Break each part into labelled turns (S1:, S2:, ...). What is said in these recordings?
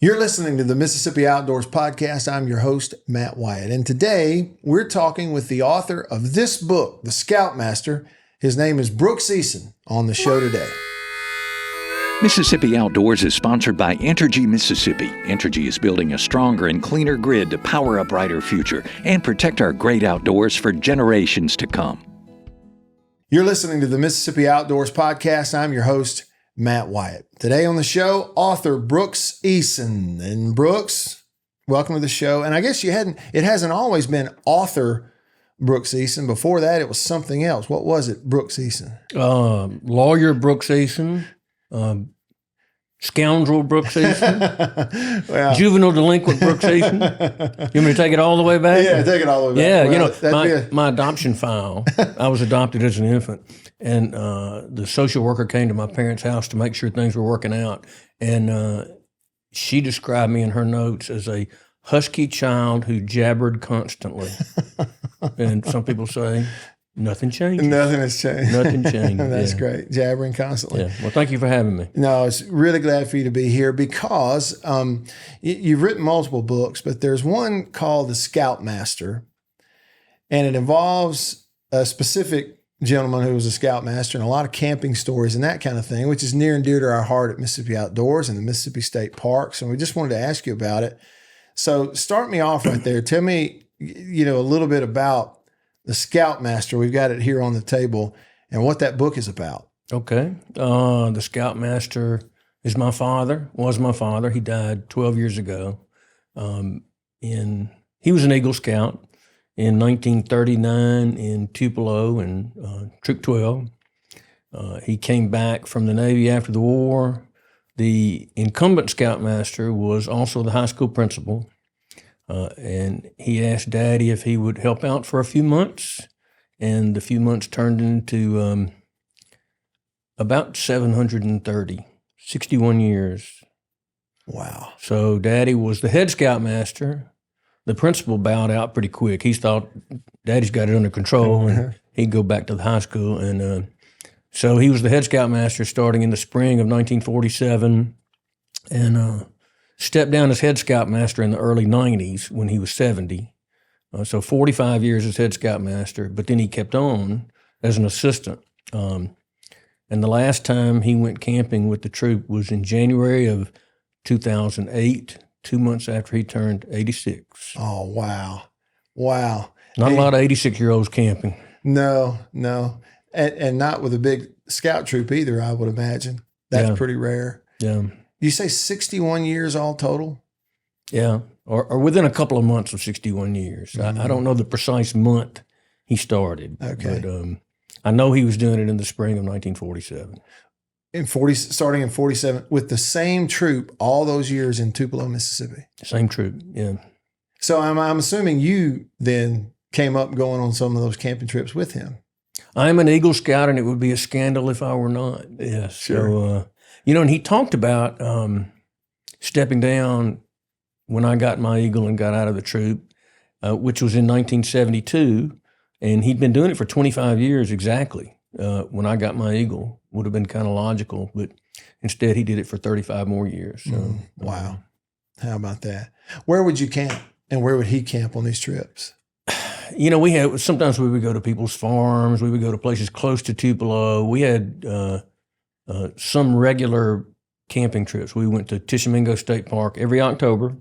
S1: You're listening to the Mississippi Outdoors Podcast. I'm your host, Matt Wyatt. And today we're talking with the author of this book, The Scoutmaster. His name is Brooks Eason on the show today.
S2: Mississippi Outdoors is sponsored by Entergy Mississippi. Entergy is building a stronger and cleaner grid to power a brighter future and protect our great outdoors for generations to come.
S1: You're listening to the Mississippi Outdoors Podcast. I'm your host, Matt Wyatt. Today on the show, author Brooks Eason. And Brooks, welcome to the show. And I guess it hasn't always been author Brooks Eason. Before that, it was something else. What was it, Brooks Eason?
S3: Lawyer Brooks Eason. Scoundrel Brooks Eason. Well, juvenile delinquent Brooks Eason. You want me to take it all the way back?
S1: Yeah, take it all the way back.
S3: Yeah,
S1: well,
S3: my adoption file, I was adopted as an infant. And the social worker came to my parents' house to make sure things were working out. And she described me in her notes as a husky child who jabbered constantly. And some people say, nothing changes.
S1: Nothing has changed.
S3: Nothing changed.
S1: That's great. Jabbering constantly.
S3: Yeah. Well, thank you for having me.
S1: No, I was really glad for you to be here because you've written multiple books, but there's one called The Scoutmaster, and it involves a specific gentleman who was a scoutmaster and a lot of camping stories and that kind of thing, which is near and dear to our heart at Mississippi Outdoors and the Mississippi State Parks. And we just wanted to ask you about it. So start me off right there. Tell me, a little bit about The Scoutmaster. We've got it here on the table and what that book is about.
S3: Okay. The Scoutmaster is was my father. He died 12 years ago. He was an Eagle Scout in 1939 in Tupelo and Troop 12. He came back from the Navy after the war. The incumbent Scoutmaster was also the high school principal. And he asked Daddy if he would help out for a few months. And the few months turned into about 730, 61 years.
S1: Wow.
S3: So Daddy was the head Scoutmaster. The principal bowed out pretty quick. He thought Daddy's got it under control and he'd go back to the high school. And so he was the head Scoutmaster starting in the spring of 1947 and stepped down as head Scoutmaster in the early 90s when he was 70. So 45 years as head Scoutmaster, but then he kept on as an assistant. And the last time he went camping with the troop was in January of 2008. 2 months after he turned 86.
S1: Oh, wow. Wow.
S3: Not a lot of 86-year-olds camping.
S1: No. And not with a big scout troop either, I would imagine. That's pretty rare.
S3: Yeah.
S1: You say 61 years all total?
S3: Yeah, or within a couple of months of 61 years. Mm-hmm. I don't know the precise month he started.
S1: Okay.
S3: But I know he was doing it in the spring of 1947.
S1: Starting in 47 with the same troop all those years in Tupelo, Mississippi.
S3: Same troop, yeah.
S1: So I'm assuming you then came up going on some of those camping trips with him.
S3: I'm an Eagle Scout, and it would be a scandal if I were not.
S1: Yeah, sure.
S3: So, and he talked about stepping down when I got my Eagle and got out of the troop, which was in 1972, and he'd been doing it for 25 years exactly. When I got my Eagle, would have been kind of logical, but instead he did it for 35 more years. So,
S1: wow. How about that? Where would you camp and where would he camp on these trips?
S3: Sometimes we would go to people's farms. We would go to places close to Tupelo. We had some regular camping trips. We went to Tishomingo State Park every October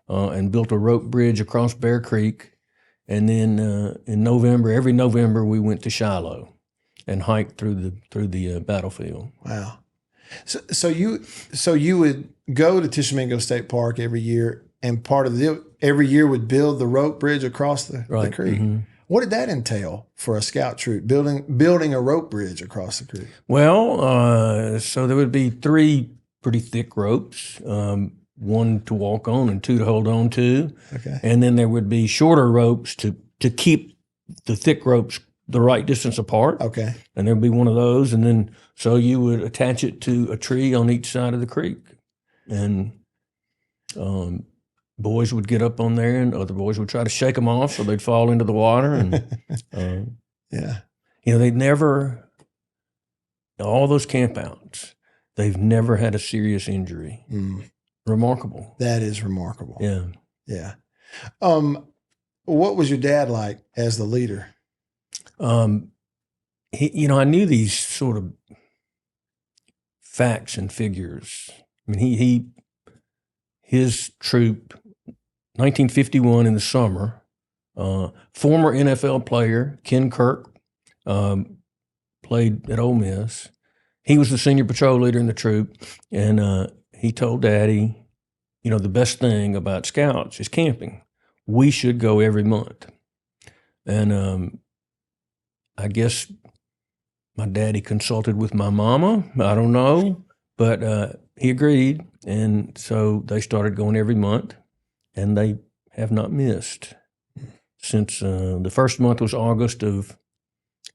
S3: and built a rope bridge across Bear Creek. And then every November, we went to Shiloh and hiked through the battlefield.
S1: Wow. So you would go to Tishomingo State Park every year, and part of every year would build the rope bridge across the creek. Mm-hmm. What did that entail for a scout troop, building a rope bridge across the creek?
S3: Well, so there would be 3 pretty thick ropes, 1 to walk on and 2 to hold on to.
S1: Okay.
S3: And then there would be shorter ropes to keep the thick ropes the right distance apart.
S1: Okay.
S3: And there'd be one of those. And then, so you would attach it to a tree on each side of the creek. And boys would get up on there and other boys would try to shake them off so they'd fall into the water. And,
S1: yeah.
S3: They'd never, all those campouts, they've never had a serious injury. remarkable.
S1: That is remarkable.
S3: Yeah.
S1: Yeah. What was your dad like as the leader?
S3: I knew these sort of facts and figures. I mean, his troop, 1951 in the summer, former NFL player Ken Kirk played at Ole Miss. He was the senior patrol leader in the troop, and he told Daddy, the best thing about Scouts is camping. We should go every month. And I guess my daddy consulted with my mama. I don't know, but he agreed. And so they started going every month, and they have not missed since the first month was August of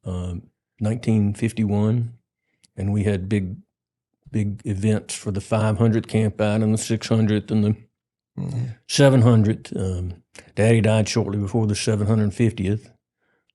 S3: 1951. And we had big events for the 500th campout and the 600th and the 700th. Daddy died shortly before the 750th.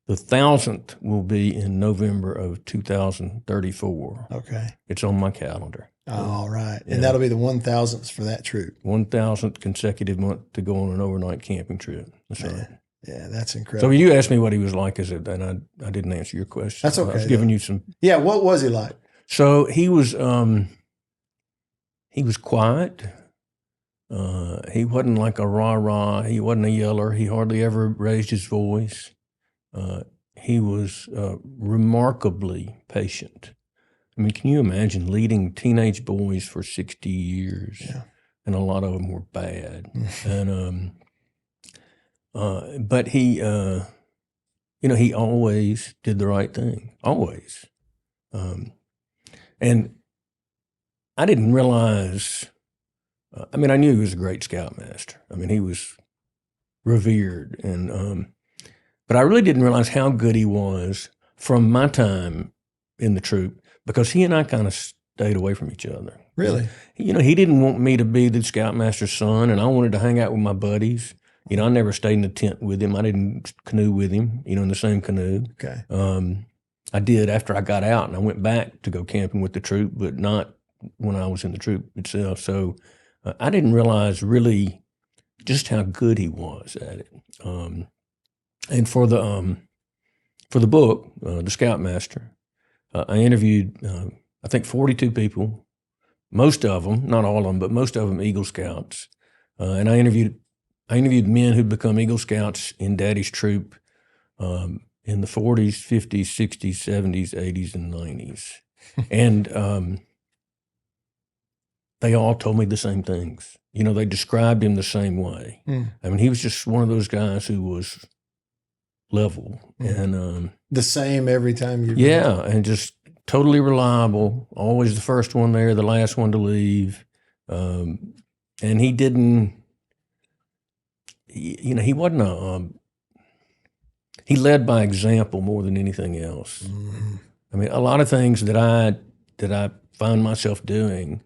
S3: The 1,000th will be in November of 2034.
S1: Okay.
S3: It's on my calendar.
S1: All right.
S3: Yeah.
S1: And that'll be the 1,000th for that troop.
S3: 1,000th consecutive month to go on an overnight camping trip. That's right.
S1: Yeah, that's incredible.
S3: So you asked me what he was like, and I didn't answer your question.
S1: That's okay.
S3: I was giving you some.
S1: Yeah, what was he like?
S3: So he was quiet. He wasn't like a rah-rah. He wasn't a yeller. He hardly ever raised his voice. He was remarkably patient. I mean, can you imagine leading teenage boys for 60 years?
S1: Yeah.
S3: And a lot of them were bad. And but he, he always did the right thing, always. And I didn't realize. I knew he was a great Scoutmaster. I mean, he was revered, and but I really didn't realize how good he was from my time in the troop, because he and I kind of stayed away from each other.
S1: Really?
S3: He didn't want me to be the Scoutmaster's son, and I wanted to hang out with my buddies. I never stayed in the tent with him. I didn't canoe with him, in the same canoe.
S1: Okay.
S3: I did after I got out, and I went back to go camping with the troop, but not when I was in the troop itself. So I didn't realize really just how good he was at it. And for the book, The Scoutmaster, I interviewed, I think 42 people, most of them, not all of them, but most of them Eagle Scouts. And I interviewed men who'd become Eagle Scouts in Daddy's troop in the 40s, 50s, 60s, 70s, 80s, and 90s. And they all told me the same things. They described him the same way. He was just one of those guys who was level and
S1: the same every time you.
S3: Yeah, and just totally reliable. Always the first one there, the last one to leave. And he didn't. He wasn't a. He led by example more than anything else. A lot of things that I found myself doing,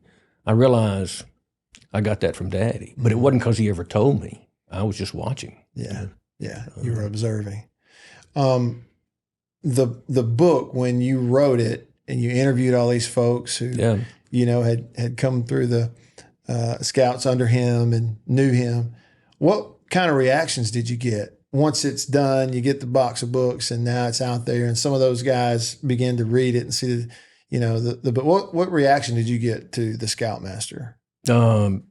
S3: I realized I got that from Daddy, but it wasn't because he ever told me. I was just watching.
S1: Yeah, you were observing. The book, when you wrote it and you interviewed all these folks who had come through the Scouts under him and knew him, what kind of reactions did you get? Once it's done, you get the box of books and now it's out there, and some of those guys begin to read it and see but what reaction did you get to the Scoutmaster?
S3: I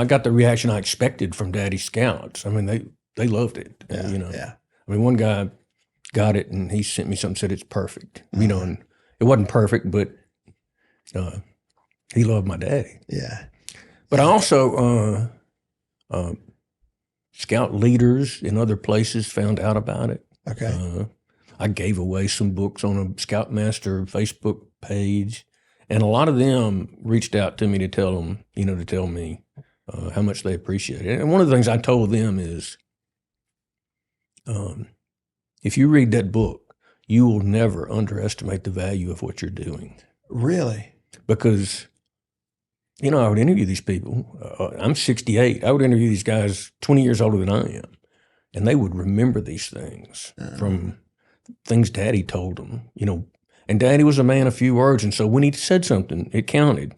S3: got the reaction I expected from Daddy's Scouts. They loved it.
S1: Yeah.
S3: One guy got it and he sent me something, said it's perfect. And it wasn't perfect, but he loved my daddy.
S1: Yeah.
S3: But I also Scout leaders in other places found out about it.
S1: Okay.
S3: I gave away some books on a Scoutmaster Facebook page, and a lot of them reached out to me to tell me how much they appreciate it. And one of the things I told them is, if you read that book, you will never underestimate the value of what you're doing.
S1: Really?
S3: Because, I would interview these people. I'm 68. I would interview these guys 20 years older than I am, and they would remember these things from things Daddy told them, And Daddy was a man of few words, and so when he said something, it counted.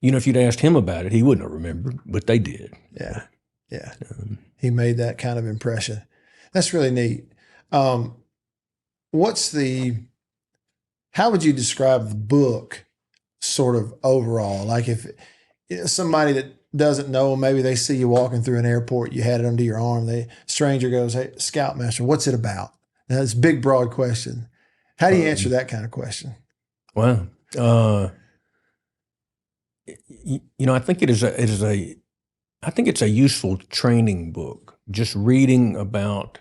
S3: if you'd asked him about it, he wouldn't have remembered, but they did.
S1: Yeah. Yeah. He made that kind of impression. That's really neat. How would you describe the book sort of overall? Like if somebody that doesn't know, maybe they see you walking through an airport, you had it under your arm, the stranger goes, "Hey, Scoutmaster, what's it about?" Now, that's a big, broad question. How do you answer that kind of question?
S3: Well, I think I think it's a useful training book, just reading about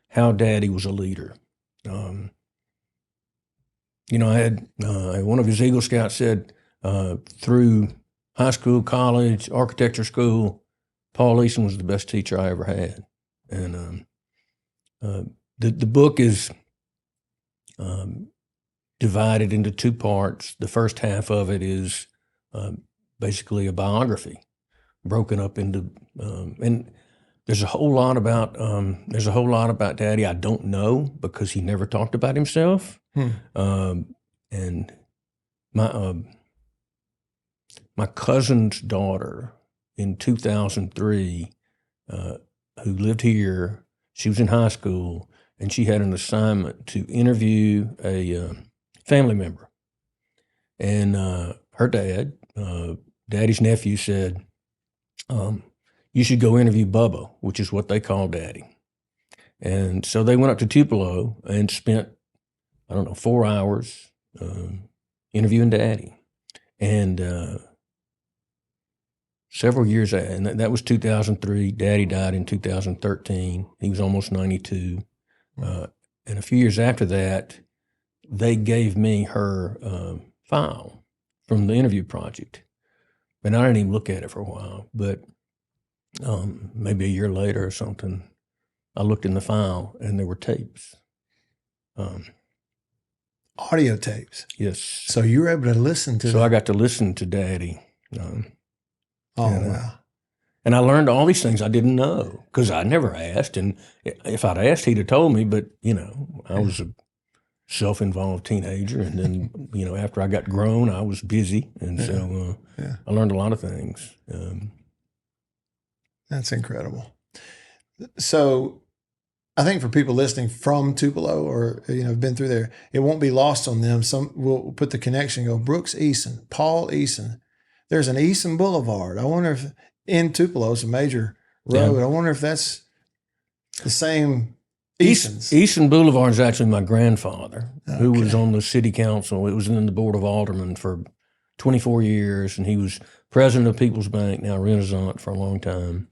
S3: how Daddy was a leader. I had one of his Eagle Scouts said through high school, college, architecture school, Paul Eason was the best teacher I ever had. And the book is divided into two parts. The first half of it is basically a biography, broken up into and there's a whole lot about Daddy I don't know because he never talked about himself. And my cousin's daughter in 2003, who lived here, she was in high school, and she had an assignment to interview a family member. And her dad, Daddy's nephew, said, "You should go interview Bubba," which is what they call Daddy. And so they went up to Tupelo and spent, 4 hours interviewing Daddy. And several years, and that was 2003. Daddy died in 2013. He was almost 92. And a few years after that, they gave me her file from the interview project. And I didn't even look at it for a while, but maybe a year later or something, I looked in the file and there were tapes.
S1: Audio tapes.
S3: Yes.
S1: So you were able to listen to.
S3: So I got to listen to Daddy.
S1: Wow.
S3: And I learned all these things I didn't know because I never asked. And if I'd asked, he'd have told me. But I was a self-involved teenager, and then after I got grown, I was busy, and so I learned a lot of things.
S1: That's incredible. So I think for people listening from Tupelo or, have been through there, it won't be lost on them. Some will put the connection, go Brooks Eason, Paul Eason. There's an Eason Boulevard. I wonder if in Tupelo, it's a major road. I wonder if that's the same Easons.
S3: Eason Boulevard is actually my grandfather, who was on the city council. It was in the board of aldermen for 24 years, and he was president of People's Bank, now Renaissance, for a long time.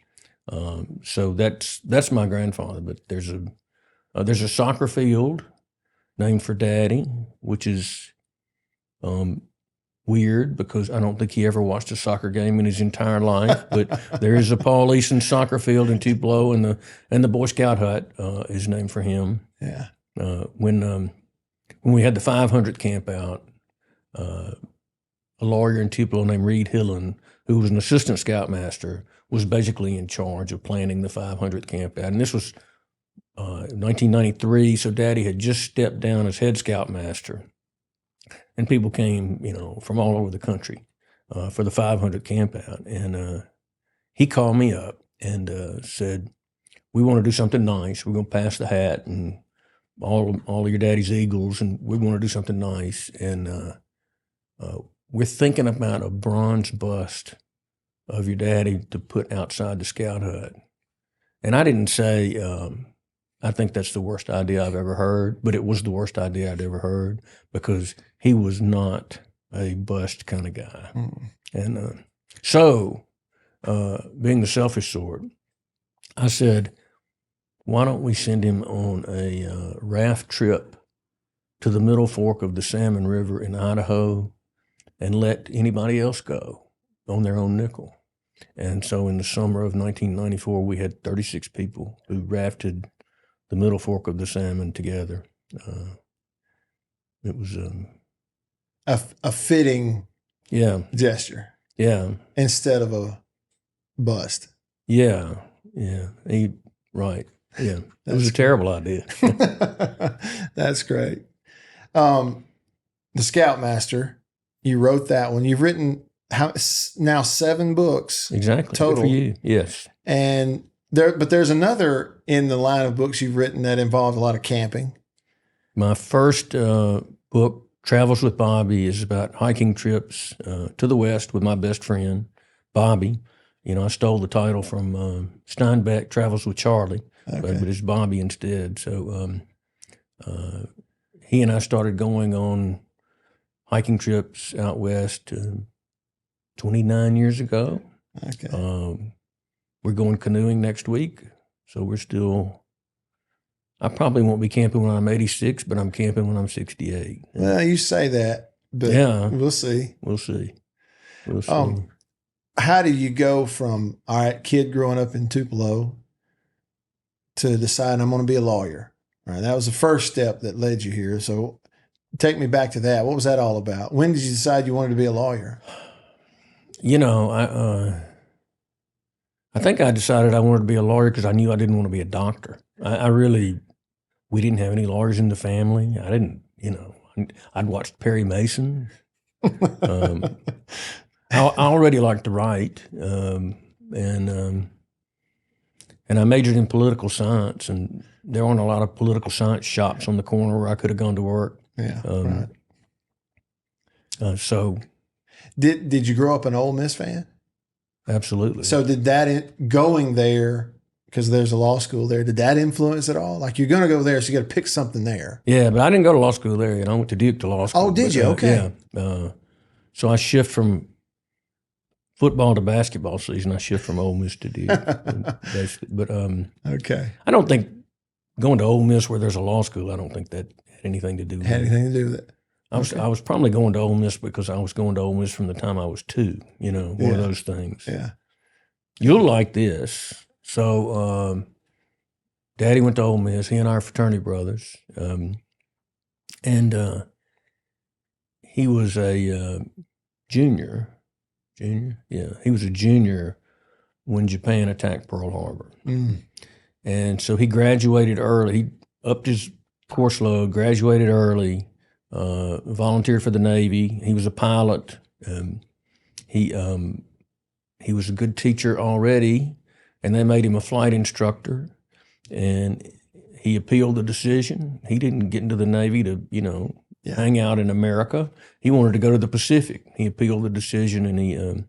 S3: So that's my grandfather. But there's a soccer field named for Daddy, which is weird because I don't think he ever watched a soccer game in his entire life. But there is a Paul Eason soccer field in Tupelo, and the Boy Scout hut is named for him.
S1: Yeah.
S3: When we had the 500th camp out, a lawyer in Tupelo named Reed Hillen, who was an assistant scoutmaster, was basically in charge of planning the 500th camp out. And this was 1993, so Daddy had just stepped down as head scoutmaster. And people came, from all over the country for the 500 camp out. And he called me up and said, "We want to do something nice. We're going to pass the hat and all of your daddy's eagles, and we want to do something nice. And we're thinking about a bronze bust of your daddy to put outside the scout hut." And I didn't say, I think that's the worst idea I've ever heard, but it was the worst idea I'd ever heard because he was not a bust kind of guy. And so, being the selfish sort, I said, why don't we send him on a raft trip to the Middle Fork of the Salmon River in Idaho and let anybody else go on their own nickel. And so in the summer of 1994, we had 36 people who rafted the Middle Fork of the Salmon together. It was
S1: a fitting gesture.
S3: Yeah.
S1: Instead of a bust.
S3: Yeah. Right. Yeah. It was a terrible idea.
S1: That's great. The Scoutmaster, you wrote that one. You've written now 7 books
S3: Exactly.
S1: total.
S3: Good for you. Yes.
S1: And there's another in the line of books you've written that involved a lot of camping.
S3: My first book, Travels with Bobby, is about hiking trips to the West with my best friend, Bobby. You know, I stole the title from Steinbeck, Travels with Charlie, but it's Bobby instead. So he and I started going on hiking trips out west 29 years ago.
S1: Okay.
S3: We're going canoeing next week, so we're still... I probably won't be camping when I'm 86, but I'm camping when I'm 68.
S1: Well, you say that, but
S3: Yeah.
S1: we'll see.
S3: We'll see. We'll see.
S1: How do you go from, all right, kid growing up in Tupelo to deciding I'm going to be a lawyer? All right, that was the first step that led you here. So take me back to that. What was that all about? When did you decide you wanted to be a lawyer?
S3: You know, I think I decided I wanted to be a lawyer because I knew I didn't want to be a doctor. We didn't have any lawyers in the family. I didn't, you know, I'd watched Perry Mason. I already liked to write, and I majored in political science, and there weren't a lot of political science shops on the corner where I could have gone to work.
S1: Yeah, right.
S3: So,
S1: did you grow up an Ole Miss fan?
S3: Absolutely.
S1: So did that going there, because there's a law school there, did that influence at all? Like, you're going to go there, so you got to pick something there.
S3: Yeah, but I didn't go to law school there. You know, I went to Duke to law school.
S1: Oh, did you? Okay.
S3: Yeah. So I shift from football to basketball season. I shift from Ole Miss to Duke, basically. But
S1: okay.
S3: I don't think going to Ole Miss where there's a law school, I don't think that had anything to do with it.
S1: Had anything to do with it?
S3: I was probably going to Ole Miss because I was going to Ole Miss from the time I was 2, you know, one of those things.
S1: Yeah.
S3: You'll like this. So Daddy went to Ole Miss. He and I are fraternity brothers. And he was a junior. Junior? Yeah. He was a junior when Japan attacked Pearl Harbor.
S1: Mm.
S3: And so he graduated early. He upped his course load, graduated early. Volunteered for the Navy. He was a pilot. He was a good teacher already, and they made him a flight instructor. And he appealed the decision. He didn't get into the Navy to, you know, hang out in America. He wanted to go to the Pacific. He appealed the decision, and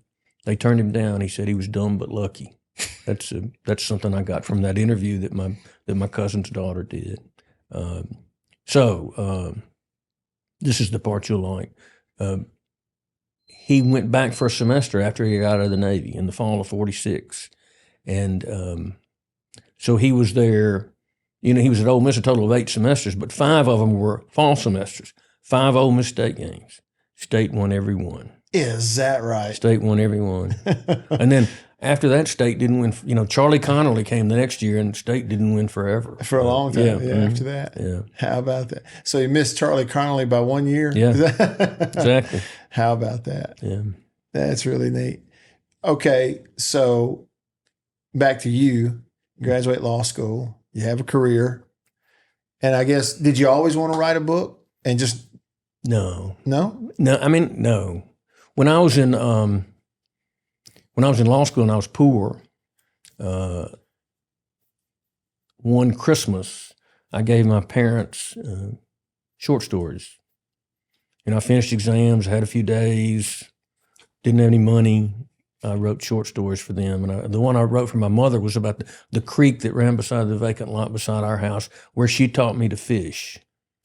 S3: they turned him down. He said he was dumb but lucky. That's something I got from that interview that my cousin's daughter did. This is the part you'll like. He went back for a semester after he got out of the Navy in the fall of '46. And so he was there. You know, he was at Ole Miss a total of 8 semesters, but 5 of them were fall semesters. 5 Ole Miss State games. State won every one.
S1: Is that right?
S3: State won every one. And then after that, State didn't win. You know, Charlie Connolly came the next year, and State didn't win forever.
S1: For a long time, after that.
S3: Yeah.
S1: How about that? So you missed Charlie Connolly by 1 year?
S3: Yeah, exactly.
S1: How about that?
S3: Yeah.
S1: That's really neat. Okay, so back to you. Graduate law school. You have a career. And I guess, did you always want to write a book and just...
S3: No.
S1: No?
S3: No, I mean, no. When I was in law school and I was poor, one Christmas, I gave my parents short stories. And I finished exams, had a few days, didn't have any money. I wrote short stories for them. And the one I wrote for my mother was about the creek that ran beside the vacant lot beside our house where she taught me to fish.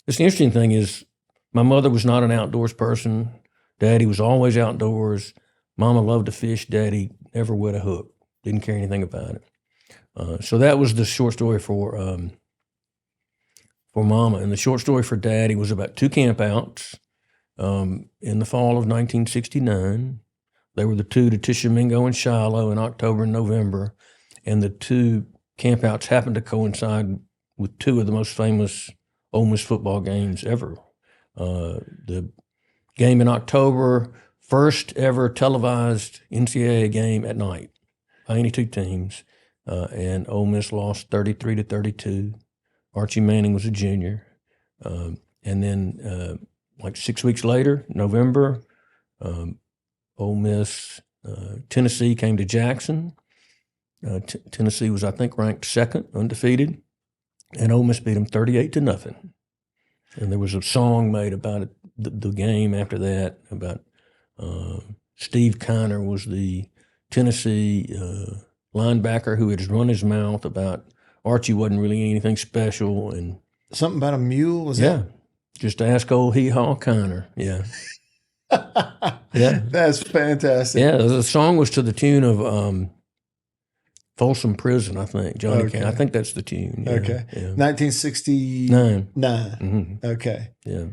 S3: The interesting thing is my mother was not an outdoors person. Daddy was always outdoors. Mama loved to fish. Daddy never wet a hook. Didn't care anything about it. So that was the short story for Mama. And the short story for Daddy was about 2 campouts in the fall of 1969. They were the 2 to Tishomingo and Shiloh in October and November. And the 2 campouts happened to coincide with 2 of the most famous Ole Miss football games ever. The game in October, first ever televised NCAA game at night by any 2 teams. And Ole Miss lost 33-32. Archie Manning was a junior. And then like 6 weeks later, November, Ole Miss. Tennessee came to Jackson. Tennessee was, I think, ranked second, undefeated, and Ole Miss beat them 38-0. And there was a song made about it, the game after that, about Steve Kiner was the Tennessee linebacker who had run his mouth about Archie wasn't really anything special. And
S1: something about a mule, was
S3: yeah, just ask old Hee-Haw Kiner. Yeah. Yeah.
S1: That's fantastic.
S3: Yeah, the song was to the tune of Folsom Prison, I think. Johnny
S1: Okay.
S3: Cash. I think that's the tune. Yeah,
S1: Okay.
S3: yeah.
S1: 1969.
S3: Mhm.
S1: Okay.
S3: Yeah.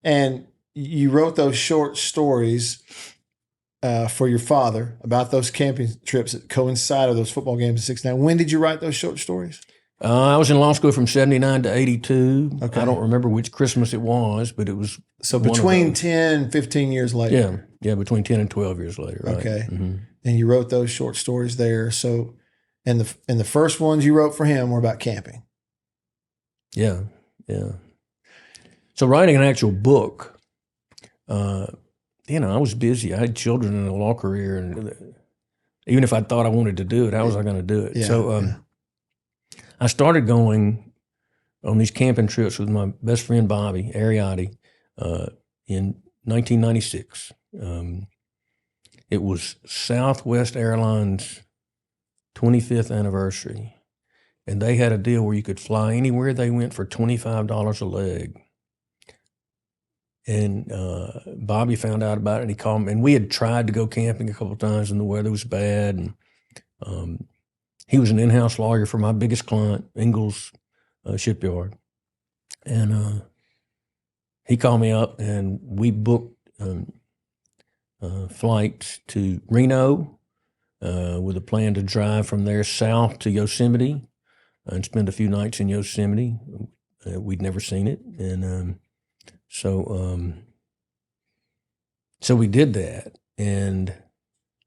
S1: And you wrote those short stories for your father about those camping trips that coincided with those football games in 69. When did you write those short stories?
S3: I was in law school from 79 to 82.
S1: Okay.
S3: I don't remember which Christmas it was, but it was
S1: So
S3: one of
S1: between
S3: those.
S1: 10, 15 years later.
S3: Yeah, between 10 and 12 years later. Right?
S1: Okay.
S3: Mhm.
S1: And you wrote those short stories there. So, and the first ones you wrote for him were about camping.
S3: Yeah, yeah. So writing an actual book, I was busy. I had children and a law career, and even if I thought I wanted to do it, how was I going to do it?
S1: Yeah,
S3: So I started going on these camping trips with my best friend Bobby Ariotti in 1996. It was Southwest Airlines' 25th anniversary, and they had a deal where you could fly anywhere they went for $25 a leg. And Bobby found out about it, and he called me. And we had tried to go camping a couple of times, and the weather was bad. And he was an in-house lawyer for my biggest client, Ingalls Shipyard. And he called me up, and we booked flights to Reno with a plan to drive from there south to Yosemite and spend a few nights in Yosemite. We'd never seen it. And so we did that. And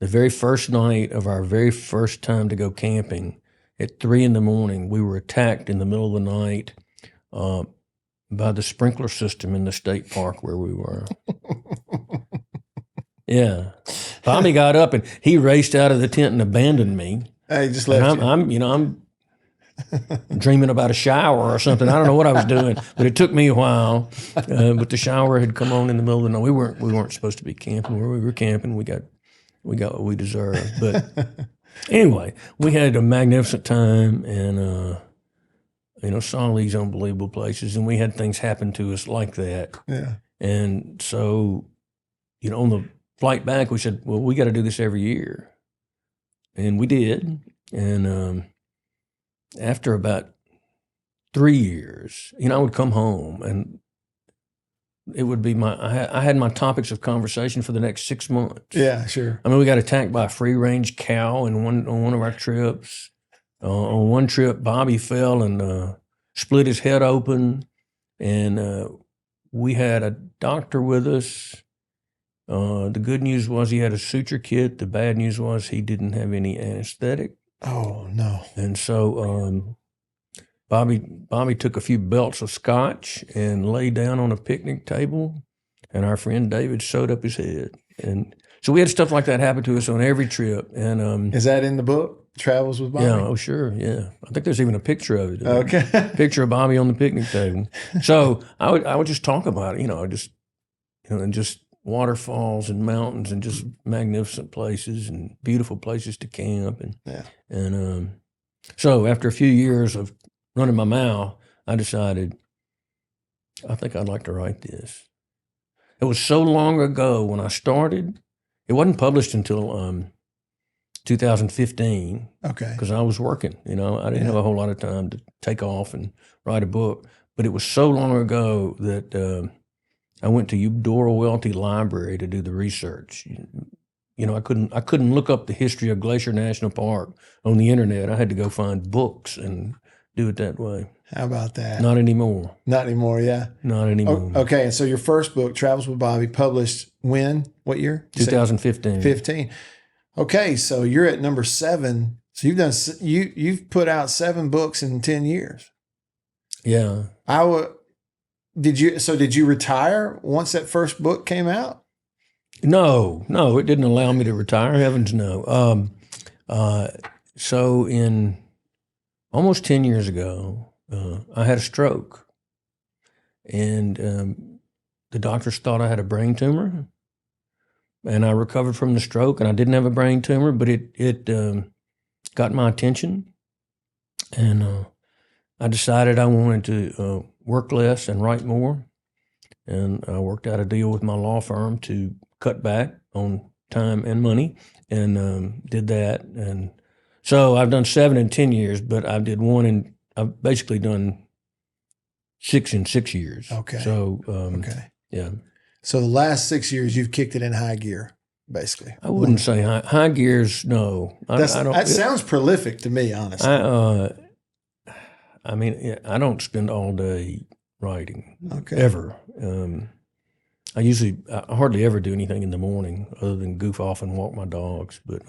S3: the very first night of our very first time to go camping, at 3 a.m, we were attacked in the middle of the night by the sprinkler system in the state park where we were. Yeah. Bobby got up and he raced out of the tent and abandoned me.
S1: Hey, just left
S3: And I'm dreaming about a shower or something. I don't know what I was doing, but it took me a while. But the shower had come on in the middle of the night. We weren't supposed to be camping. Where we were camping, we got what we deserved. But anyway, we had a magnificent time, and saw these unbelievable places, and we had things happen to us like that.
S1: Yeah. And
S3: so, on the flight back, we said, well, we got to do this every year, and we did. And after about 3 years, I would come home, and it would be I had my topics of conversation for the next 6 months.
S1: Yeah, sure.
S3: I mean, we got attacked by a free-range cow on one of our trips. On one trip, Bobby fell and split his head open, and we had a doctor with us. The good news was he had a suture kit. The bad news was he didn't have any anesthetic.
S1: Oh, no.
S3: And so Bobby took a few belts of scotch and lay down on a picnic table, and our friend David sewed up his head. And so we had stuff like that happen to us on every trip. And
S1: is that in the book, Travels with Bobby?
S3: Yeah, oh sure, yeah. I think there's even a picture of it.
S1: Okay.
S3: Picture of Bobby on the picnic table. So I would just talk about it, and just waterfalls and mountains and just magnificent places and beautiful places to camp. And so after a few years of running my mouth, I decided, I think I'd like to write this. It was so long ago when I started. It wasn't published until 2015.
S1: Okay.
S3: Because I was working, I didn't have a whole lot of time to take off and write a book. But it was so long ago that I went to Eudora Welty Library to do the research. I couldn't look up the history of Glacier National Park on the internet. I had to go find books and do it that way.
S1: How about that?
S3: Not anymore.
S1: Not anymore, yeah.
S3: Not anymore.
S1: Okay, and so your first book, Travels with Bobby, published when? What year?
S3: 2015.
S1: 15. Okay, so you're at number 7. So you've put out 7 books in 10 years.
S3: Yeah.
S1: Did you retire once that first book came out?
S3: No, it didn't allow me to retire. Heavens no. So in almost 10 years ago, I had a stroke, and the doctors thought I had a brain tumor, and I recovered from the stroke, and I didn't have a brain tumor, but it got my attention, and I decided I wanted to work less and write more, and I worked out a deal with my law firm to cut back on time and money, and did that. And so I've done 7 in 10 years, but I've basically done 6 in 6 years.
S1: Okay.
S3: So
S1: Okay.
S3: yeah,
S1: So the last 6 years, you've kicked it in high gear, basically.
S3: I wouldn't say high gears. No, I don't.
S1: That sounds prolific to me, honestly.
S3: I mean, I don't spend all day writing.
S1: Okay.
S3: Ever. I hardly ever do anything in the morning other than goof off and walk my dogs. But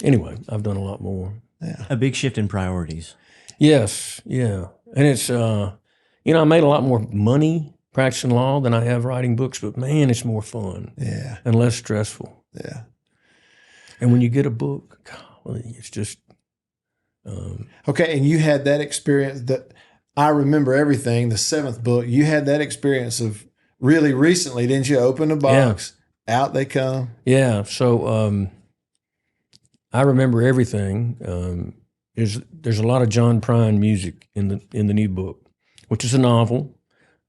S3: anyway, I've done a lot more.
S1: Yeah.
S4: A big shift in priorities.
S3: Yes, yeah. And it's, I made a lot more money practicing law than I have writing books, but man, it's more fun.
S1: Yeah.
S3: And less stressful.
S1: Yeah.
S3: And when you get a book, golly, it's just.
S1: Okay. And you had that experience that I remember everything, the 7th book, you had that experience of really recently, didn't you? Open a box, out they come.
S3: Yeah. So I remember everything. There's a lot of John Prine music in the new book, which is a novel.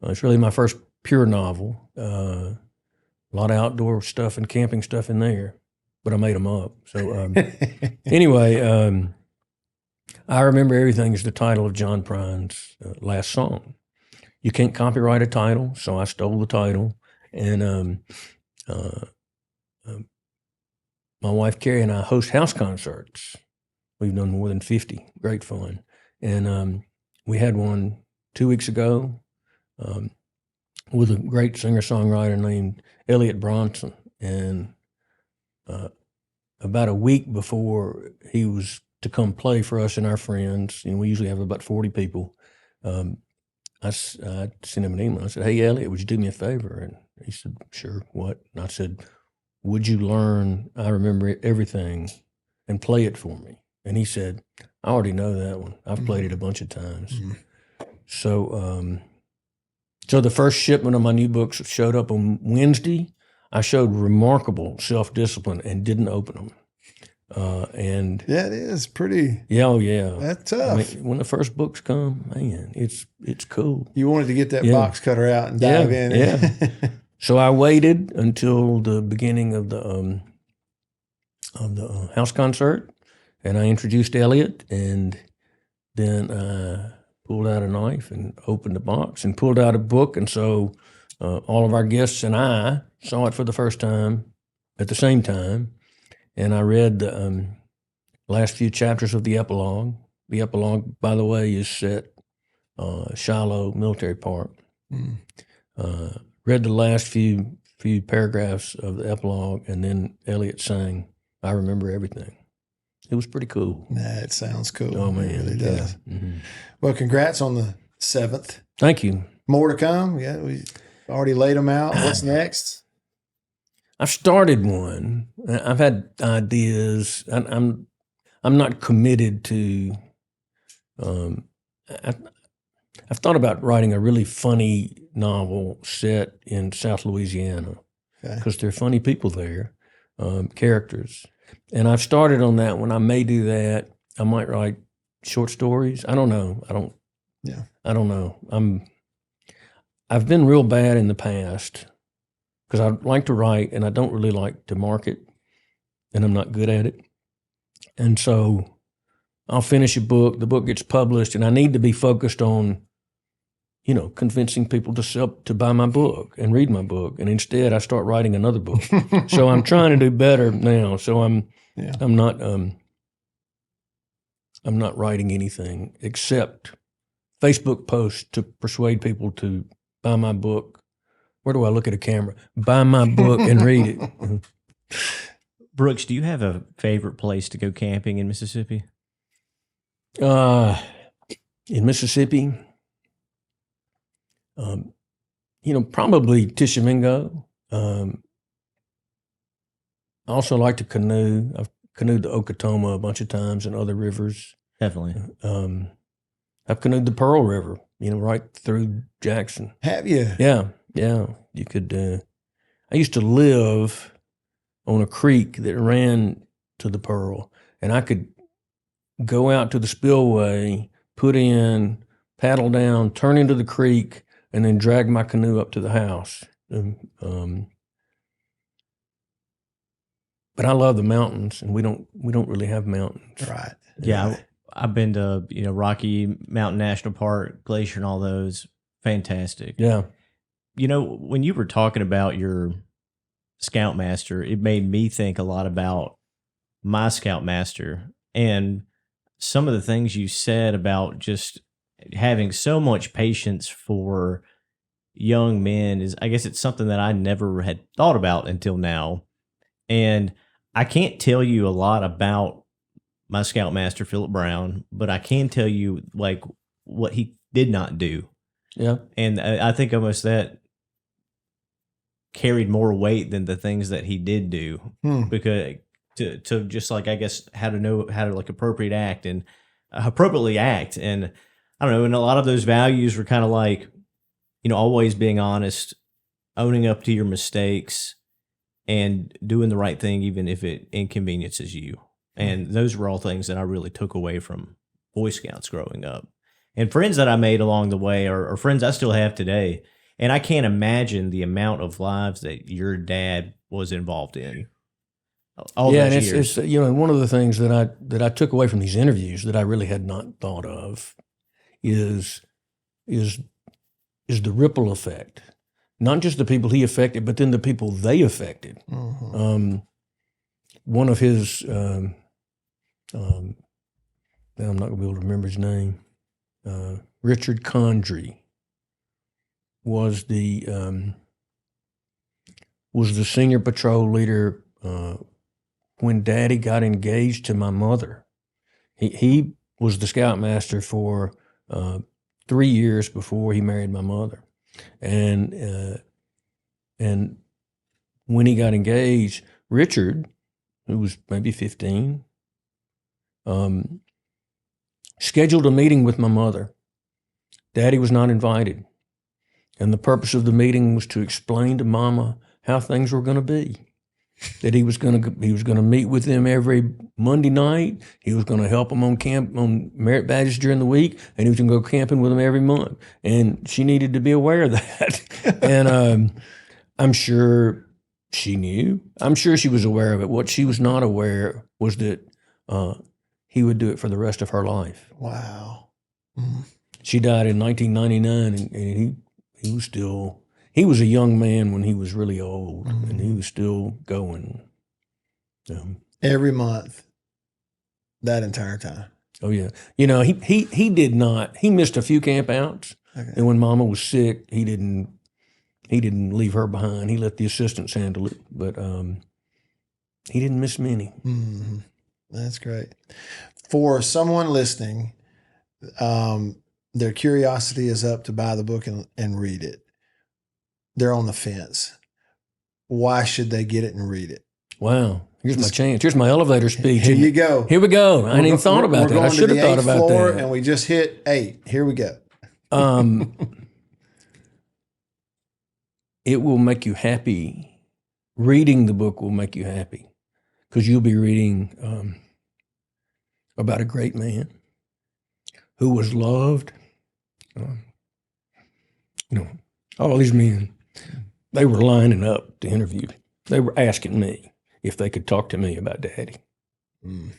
S3: It's really my first pure novel. A lot of outdoor stuff and camping stuff in there, but I made them up. So anyway, I Remember Everything is the title of John Prine's last song. You can't copyright a title, so I stole the title, and my wife Carrie and I host house concerts. We've done more than 50. Great fun. And we had one 2 weeks ago with a great singer-songwriter named Elliot Bronson. And about a week before he was to come play for us and our friends, we usually have about 40 people, I sent him an email. I said, "Hey, Elliot, would you do me a favor?" And he said, "Sure, what?" And I said, "Would you learn I Remember Everything and play it for me?" And he said, "I already know that one. I've played it a bunch of times." Mm-hmm. So the first shipment of my new books showed up on Wednesday. I showed remarkable self-discipline and didn't open them. And
S1: yeah, it is pretty.
S3: Yeah, oh yeah,
S1: that's tough.
S3: I mean, when the first books come, man, it's cool.
S1: You wanted to get that box cutter out and dive in.
S3: Yeah. So I waited until the beginning of the house concert, and I introduced Elliot, and then I pulled out a knife and opened the box and pulled out a book, and so all of our guests and I saw it for the first time at the same time. And I read the last few chapters of the epilogue. The epilogue, by the way, is set Shiloh Military Park. Mm. Read the last few paragraphs of the epilogue, and then Elliot sang "I Remember Everything." It was pretty cool.
S1: That sounds cool.
S3: Oh man,
S1: it really does.
S3: Yeah. Mm-hmm.
S1: Well, congrats on the 7th.
S3: Thank you.
S1: More to come. Yeah, we already laid them out. What's next?
S3: I've started one. I've had ideas. I'm not committed to. I've thought about writing a really funny novel set in South Louisiana because there are funny people there, characters, and I've started on that one. I may do that. I might write short stories. I don't know. I don't know. I've been real bad in the past. Because I like to write and I don't really like to market, and I'm not good at it. And so I'll finish a book, the book gets published, and I need to be focused on, convincing people to buy my book and read my book. And instead I start writing another book. So I'm trying to do better now. So I'm not writing anything except Facebook posts to persuade people to buy my book. Where do I look at a camera? Buy my book and read it.
S4: Brooks, do you have a favorite place to go camping in Mississippi?
S3: In Mississippi, probably Tishomingo. I also like to canoe. I've canoed the Okatoma a bunch of times and other rivers.
S4: Definitely.
S3: I've canoed the Pearl River, right through Jackson.
S1: Have you?
S3: Yeah. You could. I used to live on a creek that ran to the Pearl, and I could go out to the spillway, put in, paddle down, turn into the creek, and then drag my canoe up to the house. But I love the mountains, and we don't really have mountains.
S1: Right.
S4: Yeah, I've been to Rocky Mountain National Park, Glacier, and all those. Fantastic.
S3: Yeah.
S4: When you were talking about your Scoutmaster, it made me think a lot about my Scoutmaster and some of the things you said about just having so much patience for young men. I guess it's something that I never had thought about until now. And I can't tell you a lot about my Scoutmaster, Philip Brown, but I can tell you like what he did not do.
S3: Yeah.
S4: And I think almost that carried more weight than the things that he did do, because to just like, I guess, how to know how to like appropriately act. And I don't know. And a lot of those values were kind of like, always being honest, owning up to your mistakes, and doing the right thing, even if it inconveniences you. And those were all things that I really took away from Boy Scouts growing up. And friends that I made along the way are friends I still have today. And I can't imagine the amount of lives that your dad was involved in. All those years.
S3: It's one of the things that I took away from these interviews that I really had not thought of is the ripple effect. Not just the people he affected, but then the people they affected.
S1: Mm-hmm.
S3: One of his, now I'm not going to be able to remember his name, Richard Condrey was the senior patrol leader when Daddy got engaged to my mother. He was the Scoutmaster for 3 years before he married my mother. And when he got engaged, Richard, who was maybe 15, scheduled a meeting with my mother. Daddy was not invited. And the purpose of the meeting was to explain to Mama how things were going to be. That he was going to meet with them every Monday night. He was going to help them on merit badges during the week, and he was going to go camping with them every month. And she needed to be aware of that. And I'm sure she knew. I'm sure she was aware of it. What she was not aware was that he would do it for the rest of her life.
S1: Wow. Mm-hmm.
S3: She died in 1999, and he was a young man when he was really old, and he was still going.
S1: Every month, that entire time.
S3: Oh yeah, he did not. He missed a few campouts, and when Mama was sick, he didn't leave her behind. He let the assistants handle it, but he didn't miss many.
S1: Mm-hmm. That's great. For someone listening, their curiosity is up to buy the book and read it. They're on the fence. Why should they get it and read it?
S3: Wow. Here's my chance. Here's my elevator speech.
S1: Here you go.
S3: Here we go. I hadn't even thought about that. I should have thought about that.
S1: And we just hit 8. Here we go.
S3: It will make you happy. Reading the book will make you happy because you'll be reading about a great man who was loved. All these men, they were lining up to interview. They were asking me if they could talk to me about Daddy. Mm.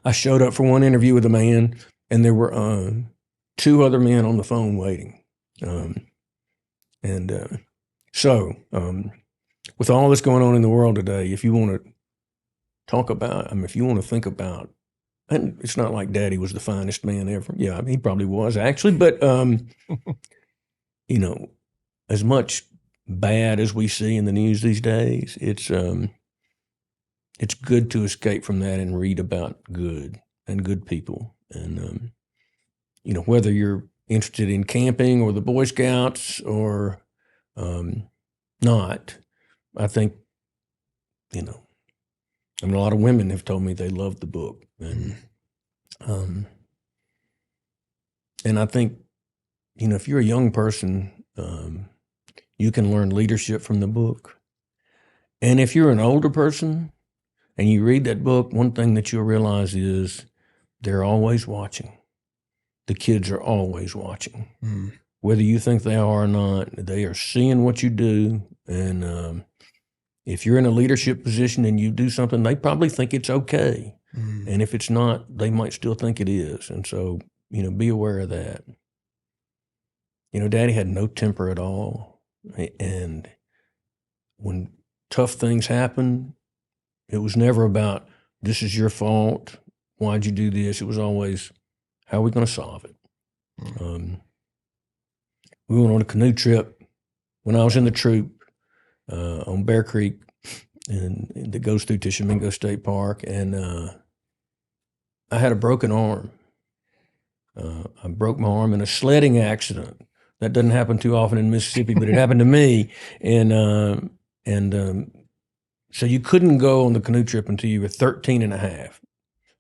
S3: I showed up for one interview with a man, and there were 2 other men on the phone waiting. So with all this going on in the world today, if you want to talk about, if you want to think about, and it's not like Daddy was the finest man ever. Yeah, he probably was actually, but as much bad as we see in the news these days, it's good to escape from that and read about good and good people. And, whether you're interested in camping or the Boy Scouts or not, I think you know, I mean, a lot of women have told me they loved the book, and I think, you know, if you're a young person, you can learn leadership from the book, and if you're an older person and you read that book, one thing that you'll realize is they're always watching. The kids are always watching. Whether you think they are or not, they are seeing what you do. And if you're in a leadership position and you do something, they probably think it's okay. And if it's not, they might still think it is. And so, you know, be aware of that. You know, Daddy had no temper at all. And when tough things happen, it was never about, this is your fault. Why'd you do this? It was always, how are we going to solve it? We went on a canoe trip when I was in the troop on Bear Creek, and that goes through Tishomingo State Park, and I had a broken arm. I broke my arm in a sledding accident. That doesn't happen too often in Mississippi, but it happened to me. And so you couldn't go on the canoe trip until you were 13 and a half.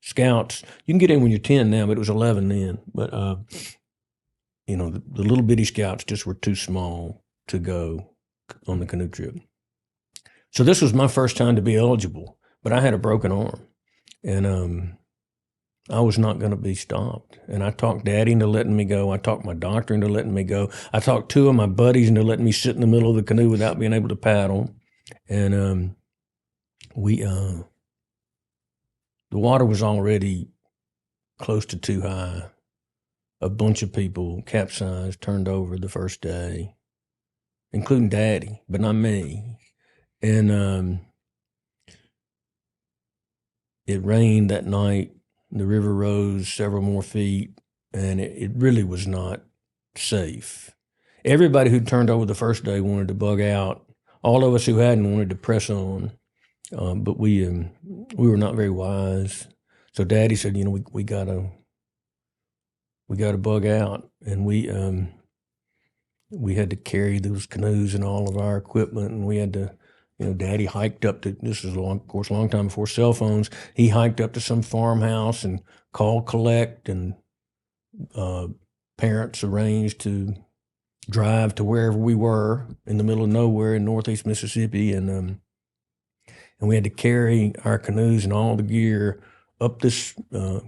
S3: Scouts, you can get in when you're 10 now, but it was 11 then. But, you know, the little bitty scouts just were too small to go on the canoe trip. So this was my first time to be eligible, but I had a broken arm. And I was not going to be stopped. And I talked Daddy into letting me go. I talked my doctor into letting me go. I talked two of my buddies into letting me sit in the middle of the canoe without being able to paddle. And the water was already close to too high. A bunch of people capsized, turned over the first day, including Daddy, but not me. And it rained that night. The river rose several more feet, and it really was not safe. Everybody who turned over the first day wanted to bug out. All of us who hadn't wanted to press on, but we were not very wise. So Daddy said, you know, we gotta bug out, and we had to carry those canoes and all of our equipment, and we had to. You know, Daddy hiked up to, this is, of course, a long time before cell phones. He hiked up to some farmhouse and called collect, and parents arranged to drive to wherever we were in the middle of nowhere in northeast Mississippi. And we had to carry our canoes and all the gear up this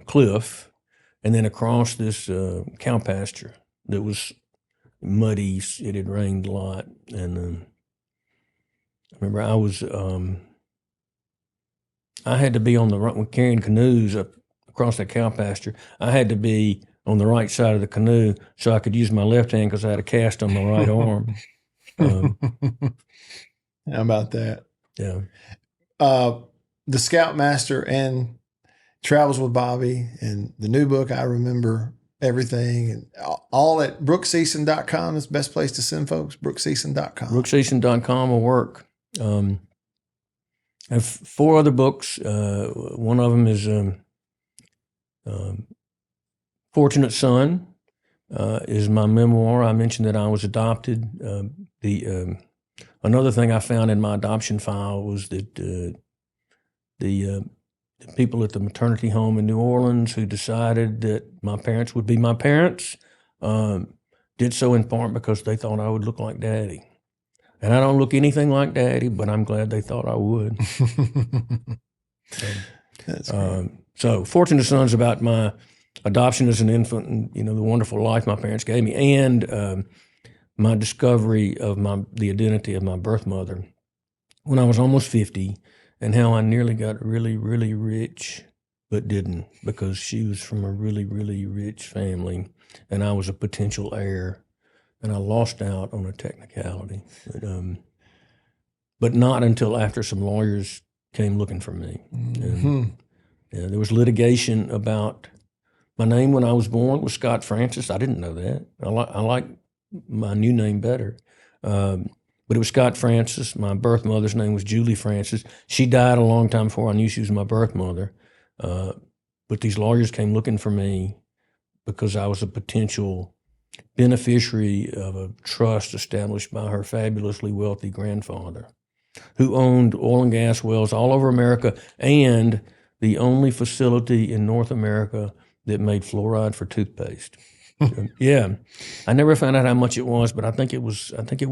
S3: cliff and then across this cow pasture that was muddy. It had rained a lot. And I remember I had to be on the right, when carrying canoes up across that cow pasture, I had to be on the right side of the canoe so I could use my left hand because I had a cast on my right arm.
S1: How about that?
S3: Yeah.
S1: The Scoutmaster and Travels with Bobby and the new book, I Remember Everything, and all at brookseason.com is the best place to send folks. brookseason.com.
S3: brookseason.com will work. I have 4 other books. One of them is Fortunate Son is my memoir. I mentioned that I was adopted. Another thing I found in my adoption file was that the people at the maternity home in New Orleans who decided that my parents would be my parents did so in part because they thought I would look like Daddy. And I don't look anything like Daddy, but I'm glad they thought I would.
S1: That's great.
S3: So Fortunate Son's about my adoption as an infant and, you know, the wonderful life my parents gave me, and my discovery of the identity of my birth mother when I was almost 50, and how I nearly got really, really rich, but didn't, because she was from a really, really rich family, and I was a potential heir, and I lost out on a technicality. But not until after some lawyers came looking for me. And, there was litigation about my name when I was born was Scott Francis. I didn't know that. I like my new name better. But it was Scott Francis. My birth mother's name was Julie Francis. She died a long time before I knew she was my birth mother. But these lawyers came looking for me because I was a potential beneficiary of a trust established by her fabulously wealthy grandfather. who owned oil and gas wells all over America, and the only facility in North America that made fluoride for toothpaste. Yeah, I never found out how much it was, but I think it would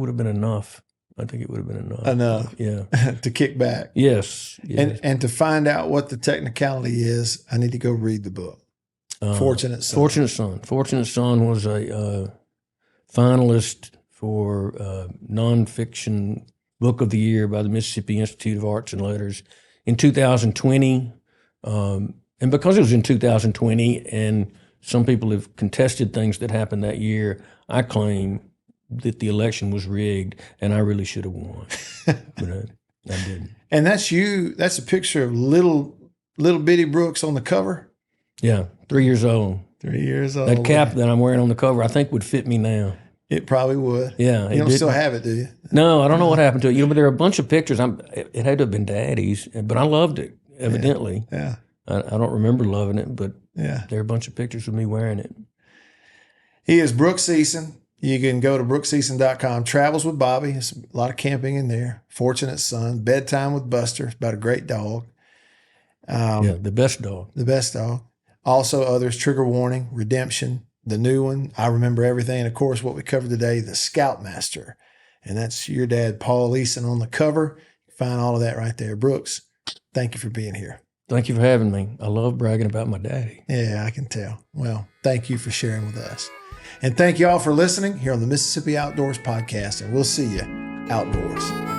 S3: have been enough.
S1: Enough.
S3: Yeah.
S1: To kick back.
S3: Yes.
S1: And to find out what the technicality is, I need to go read the book. Fortunate Son.
S3: Fortunate Son was a finalist for nonfiction book of the year by the Mississippi Institute of Arts and Letters in 2020. And because it was in 2020 and some people have contested things that happened that year, I claim that the election was rigged and I really should have won. But I didn't.
S1: And that's you. That's a picture of little bitty Brooks on the cover.
S3: Yeah, 3 years old.
S1: 3 years old.
S3: That cap that I'm wearing on the cover, I think would fit me now.
S1: It probably would.
S3: Yeah.
S1: You don't still have it, do you?
S3: No, I don't know what happened to it. But there are a bunch of pictures. It had to have been Daddy's, but I loved it, evidently.
S1: Yeah.
S3: I don't remember loving it, but
S1: Yeah.
S3: there are a bunch of pictures of me wearing it.
S1: He is Brooks Eason. You can go to brookseason.com. Travels with Bobby. There's a lot of camping in there. Fortunate Son. Bedtime with Buster. It's about a great dog.
S3: The best dog.
S1: The best dog. Also others, Trigger Warning, Redemption, the new one, I Remember Everything, and of course what we covered today, the Scoutmaster. And that's your dad, Paul Eason, on the cover. You can find all of that right there. Brooks, thank you for being here.
S3: Thank you for having me. I love bragging about my daddy.
S1: Yeah, I can tell. Well, thank you for sharing with us. And thank you all for listening here on the Mississippi Outdoors Podcast, and we'll see you outdoors.